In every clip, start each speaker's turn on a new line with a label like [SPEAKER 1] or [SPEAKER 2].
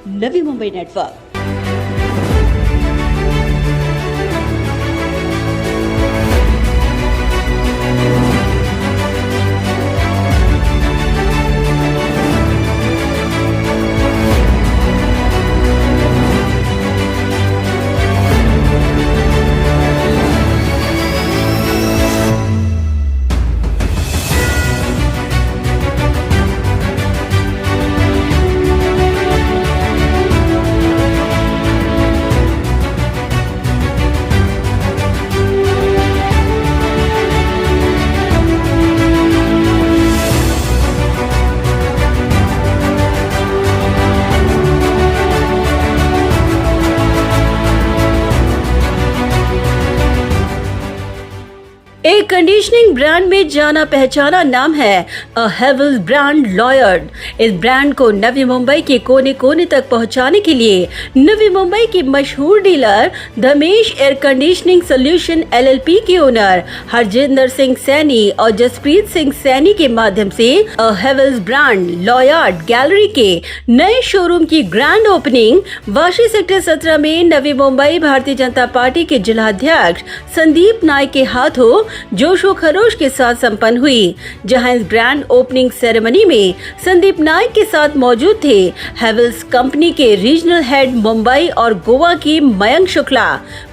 [SPEAKER 1] Navi Mumbai network. एक conditioning brand में जाना पहचाना नाम है हेवल्स ब्रांड लॉयड। इस ब्रांड को नवी मुंबई के कोने कोने तक पहुंचाने के लिए नवी मुंबई की मशहूर dealer Dhamesh air conditioning solution LLP के ओनर हरजिंदर सिंह सैनी और जसप्रीत सिंह सैनी के माध्यम से हेवल्स ब्रांड लॉयड गैलरी के नए शोरूम की ग्रैंड ओपनिंग वाशी सेक्टर 17 में नवी मुंबई भारतीय जनता पार्टी के जिलाध्यक्ष संदीप नाइक के हाथों जोशो खरोश के साथ संपन्न हुई, जहां इस ग्रैंड ओपनिंग सेरेमनी में संदीप नाइक के साथ मौजूद थे हेवल्स कंपनी के रीजनल हेड मुंबई और गोवा की Mayank Shukla,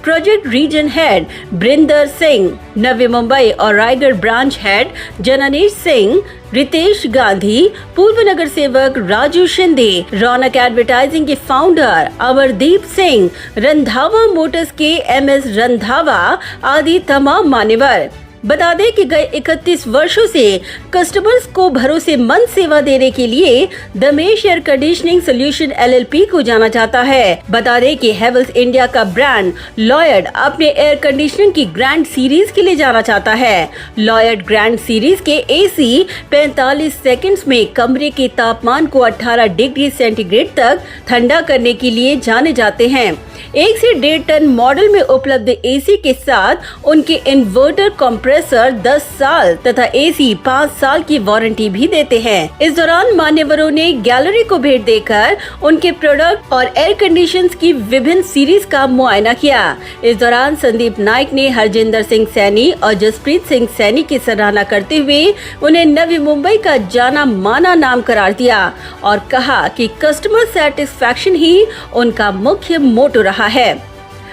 [SPEAKER 1] project region head Brinder Singh, Navi Mumbai और रायगढ़ ब्रांच हेड जनानेश सिंह, रितेश गांधी, पूर्व नगर सेवक राजू शिंदे, रौनक एडवर्टाइजिंग के फाउंडर अमरदीप सिंह, रंधावा मोटर्स के MS रंधावा आदि तमाम मान्यवर। बता दें कि गए 31 वर्षों से कस्टमर्स को भरोसेमंद सेवा देने के लिए Dhamesh air conditioning solution LLP को जाना जाता है। बता दें कि हेवल्स इंडिया का ब्रांड लॉयड अपने एयर कंडीशनिंग की ग्रैंड सीरीज के लिए जाना चाहता है। लॉयड ग्रैंड सीरीज के AC 45 सेकंड्स में कमरे के तापमान को 18 डिग्री सेंटीग्रेड तक ठंडा करने के लिए जाने जाते हैं। 1 से 1.5 टन मॉडल में उपलब्ध AC के साथ उनके इन्वर्टर कंप्रेसर 10 साल तथा AC 5 साल की वारंटी भी देते हैं। इस दौरान मान्यवरों ने गैलरी को भेंट देकर उनके प्रोडक्ट और एयर कंडीशंस की विभिन्न सीरीज का मुआयना किया। इस दौरान संदीप नाइक ने हरजिंदर सिंह सैनी और जसप्रीत सिंह सैनी की सराहना करते हुए उन्हें नवी मुंबई का जाना माना नाम करार दिया और कहा कि कस्टमर सेटिस्फैक्शन ही उनका मुख्य मोटो रहा है।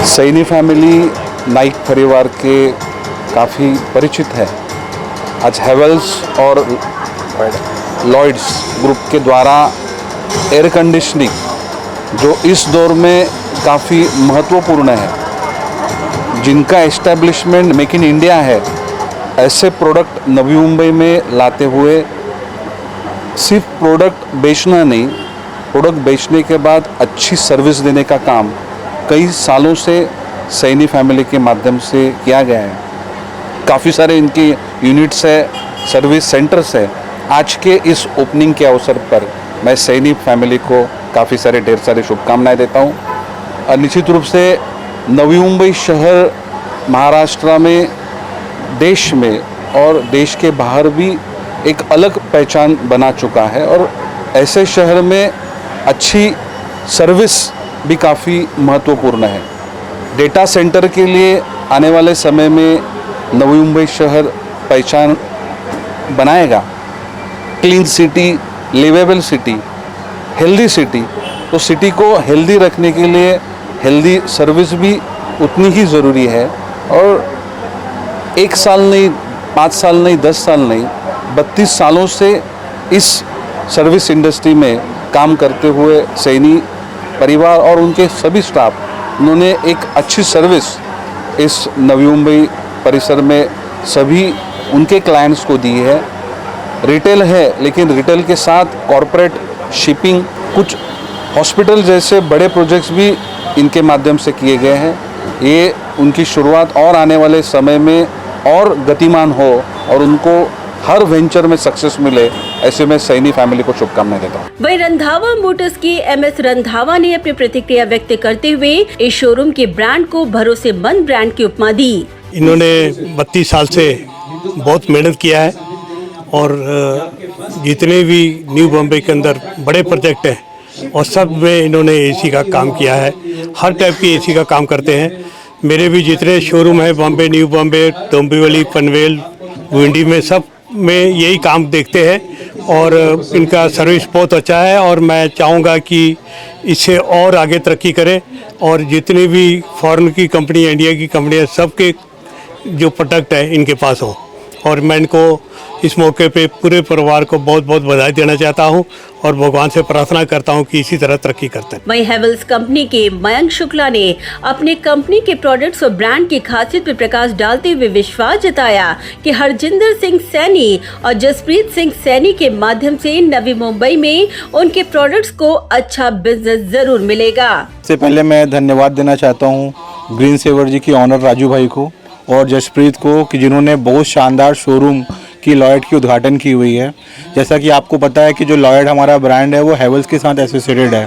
[SPEAKER 2] सैनी फैमिली नाइक परिवार के काफ़ी परिचित है। आज हेवल्स और लॉयड्स ग्रुप के द्वारा एयर कंडीशनिंग जो इस दौर में काफ़ी महत्वपूर्ण है, जिनका एस्टेब्लिशमेंट मेक इन इंडिया है, ऐसे प्रोडक्ट नवी मुंबई में लाते हुए सिर्फ प्रोडक्ट बेचना नहीं, प्रोडक्ट बेचने के बाद अच्छी सर्विस देने का काम कई सालों से सैनी फैमिली के माध्यम से किया गया है। काफ़ी सारे इनकी यूनिट्स है, सर्विस सेंटर्स है। आज के इस ओपनिंग के अवसर पर मैं सैनी फैमिली को काफ़ी सारे ढेर सारे शुभकामनाएं देता हूं। और निश्चित रूप से नवी मुंबई शहर महाराष्ट्र में, देश में और देश के बाहर भी एक अलग पहचान बना चुका है और ऐसे शहर में अच्छी सर्विस भी काफ़ी महत्वपूर्ण है। डेटा सेंटर के लिए आने वाले समय में नवी मुंबई शहर पहचान बनाएगा। Clean city, liveable city, healthy city. तो सिटी को हेल्दी रखने के लिए हेल्दी सर्विस भी उतनी ही ज़रूरी है। और 1 साल नहीं, 5 साल नहीं, 10 साल नहीं, 32 सालों से इस सर्विस इंडस्ट्री में काम करते हुए सैनी परिवार और उनके सभी स्टाफ, उन्होंने एक अच्छी सर्विस इस नवी मुंबई परिसर में सभी उनके क्लाइंट्स को दी है। रिटेल है, लेकिन रिटेल के साथ कॉरपोरेट शिपिंग, कुछ हॉस्पिटल जैसे बड़े प्रोजेक्ट्स भी इनके माध्यम से किए गए हैं। ये उनकी शुरुआत और आने वाले समय में और गतिमान हो और उनको हर वेंचर में सक्सेस मिले, ऐसे में सैनी फैमिली को शुभकामनाएं देता हूँ।
[SPEAKER 1] वहीं रंधावा मोटर्स के MS रंधावा ने अपनी प्रतिक्रिया व्यक्त करते हुए इस शोरूम के ब्रांड को भरोसेमंद ब्रांड की उपमा दी।
[SPEAKER 3] इन्होंने 32 साल से बहुत मेहनत किया है और जितने भी न्यू बॉम्बे के अंदर बड़े प्रोजेक्ट हैं और सब में इन्होंने एसी का काम किया है। हर टाइप की एसी का काम करते हैं। मेरे भी जितने शोरूम हैं बॉम्बे, न्यू बॉम्बे, डोंबिवली, पनवेल, विंडी में, सब में यही काम देखते हैं और इनका सर्विस बहुत अच्छा है। और मैं चाहूँगा कि इससे और आगे तरक्की करें और जितनी भी फॉरेन की कंपनी, इंडिया की कंपनियाँ, सबके जो प्रोडक्ट है इनके पास हो। और मैं इनको इस मौके पे पूरे परिवार को बहुत बहुत बधाई देना चाहता हूं और भगवान से प्रार्थना करता हूं कि इसी तरह तरक्की करते हैं।
[SPEAKER 1] वहीं हेवल्स कंपनी के मयंक शुक्ला ने अपने कंपनी के प्रोडक्ट्स और ब्रांड की खासियत पर प्रकाश डालते हुए विश्वास जताया कि हरजिंदर सिंह सैनी और जसप्रीत सिंह सैनी के माध्यम से नवी मुंबई में उनके प्रोडक्ट्स को अच्छा बिजनेस जरूर मिलेगा।
[SPEAKER 4] सबसे पहले मैं धन्यवाद देना चाहता हूँ ग्रीन सेवर जी की ऑनर राजू भाई को और जसप्रीत को कि जिन्होंने बहुत शानदार शोरूम की लॉयड की उद्घाटन की हुई है। जैसा कि आपको पता है कि जो लॉयड हमारा ब्रांड है वो हेवल्स के साथ एसोसिएटेड है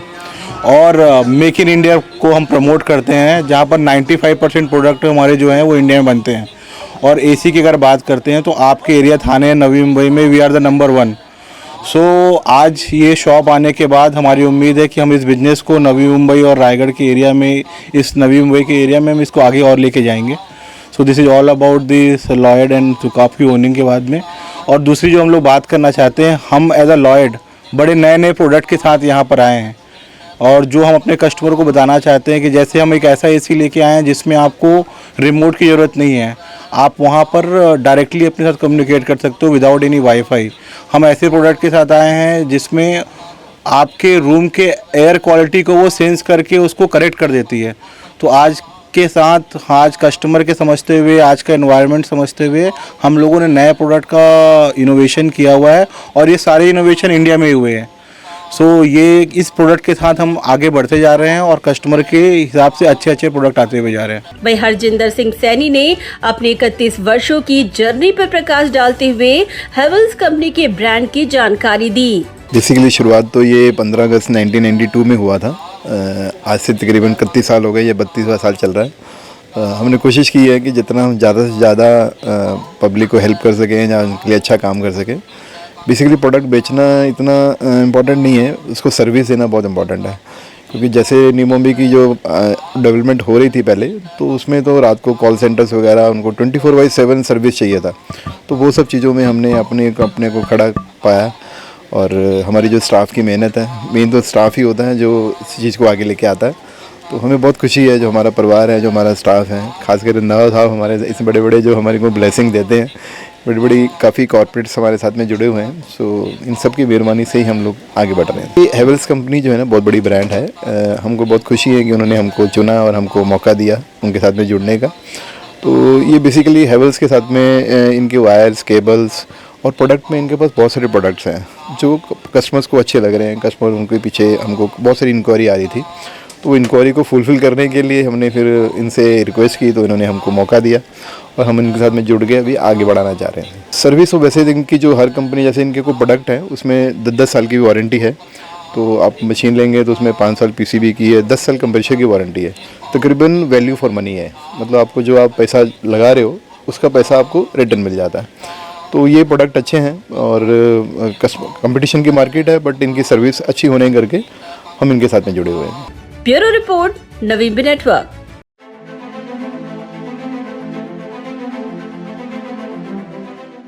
[SPEAKER 4] और मेक इन इंडिया को हम प्रमोट करते हैं, जहाँ पर 95% प्रोडक्ट हमारे जो हैं वो इंडिया में बनते हैं। और एसी की अगर बात करते हैं तो आपके एरिया थाने नवी मुंबई में वी आर द नंबर 1। सो आज ये शॉप आने के बाद हमारी उम्मीद है कि हम इस बिज़नेस को नवी मुंबई और रायगढ़ के एरिया में, इस नवी मुंबई के एरिया में हम इसको आगे और लेके जाएंगे। So this is all about this Lloyd and सुकाफ की ओनिंग के बाद में। और दूसरी जो हम लोग बात करना चाहते हैं, हम एज अ लॉयड बड़े नए नए प्रोडक्ट के साथ यहाँ पर आए हैं और जो हम अपने कस्टमर को बताना चाहते हैं कि जैसे हम एक ऐसा एसी लेके आए हैं जिसमें आपको रिमोट की ज़रूरत नहीं है, आप वहाँ पर डायरेक्टली अपने साथ कम्युनिकेट कर सकते हो विदाउट एनी वाईफाई। हम ऐसे प्रोडक्ट के साथ आए हैं जिसमें आपके रूम के एयर क्वालिटी को वो सेंस करके उसको करेक्ट कर देती है। तो आज के साथ, आज कस्टमर के समझते हुए, आज का एनवायरनमेंट समझते हुए हम लोगों ने नए प्रोडक्ट का इनोवेशन किया हुआ है और ये सारे इनोवेशन इंडिया में ही हुए हैं। सो ये इस प्रोडक्ट के साथ हम आगे बढ़ते जा रहे हैं और कस्टमर के हिसाब से अच्छे अच्छे प्रोडक्ट आते हुए जा रहे हैं।
[SPEAKER 1] वहीं हरजिंदर सिंह सैनी ने अपने 31 वर्षों की जर्नी पर प्रकाश डालते हुए हेवल्स कंपनी के ब्रांड की जानकारी दी।
[SPEAKER 5] बेसिकली शुरुआत तो ये 15 अगस्त 1992 में हुआ था। आज से तकरीबन 31 साल हो गए, ये 32वां साल चल रहा है। हमने कोशिश की है कि जितना हम ज़्यादा से ज़्यादा पब्लिक को हेल्प कर सकें या उनके लिए अच्छा काम कर सकें। बेसिकली प्रोडक्ट बेचना इतना इम्पोर्टेंट नहीं है, उसको सर्विस देना बहुत इम्पोर्टेंट है। क्योंकि जैसे न्यू मुंबई की जो डेवलपमेंट हो रही थी पहले, तो उसमें तो रात को कॉल सेंटर्स वगैरह उनको 24/7 सर्विस चाहिए था। तो वो सब चीज़ों में हमने अपने को खड़ा पाया और हमारी जो स्टाफ की मेहनत है, मेन तो स्टाफ ही होता है जो इस चीज़ को आगे लेके आता है। तो हमें बहुत खुशी है जो हमारा परिवार है, जो हमारा स्टाफ है, खासकर नवाब साहब हमारे इस बड़े बड़े जो हमारे को ब्लेसिंग देते हैं, बड़ी बड़ी काफ़ी कॉर्पोरेट्स हमारे साथ में जुड़े हुए हैं। सो इन सब की मेहरबानी से ही हम लोग आगे बढ़ रहे हैं। ये हेवल्स कंपनी जो है ना बहुत बड़ी ब्रांड है। हमको बहुत खुशी है कि उन्होंने हमको चुना और हमको मौका दिया उनके साथ में जुड़ने का। तो ये बेसिकली हेवल्स के साथ में इनके वायर्स, केबल्स और प्रोडक्ट में इनके पास बहुत सारे प्रोडक्ट्स हैं जो कस्टमर्स को अच्छे लग रहे हैं। कस्टमर उनके पीछे हमको बहुत सारी इंक्वायरी आ रही थी, तो इंक्वायरी को फुलफ़िल करने के लिए हमने फिर इनसे रिक्वेस्ट की, तो इन्होंने हमको मौका दिया और हम इनके साथ में जुड़ गए, अभी आगे बढ़ाना चाह रहे हैं। सर्विस तो वैसे इनकी जो हर कंपनी जैसे इनके कोई प्रोडक्ट है उसमें 10 साल की वारंटी है। तो आप मशीन लेंगे तो उसमें 5 साल पीसीबी की है, 10 साल कंप्रेसर की वारंटी है। तकरीबन वैल्यू फॉर मनी है, मतलब आपको जो आप पैसा लगा रहे हो उसका पैसा आपको रिटर्न मिल जाता है। तो ये प्रोडक्ट अच्छे हैं और कंपटीशन की मार्केट है, बट इनकी सर्विस अच्छी होने करके हम इनके साथ में जुड़े हुए हैं।
[SPEAKER 1] ब्यूरो रिपोर्ट, नवी नेटवर्क।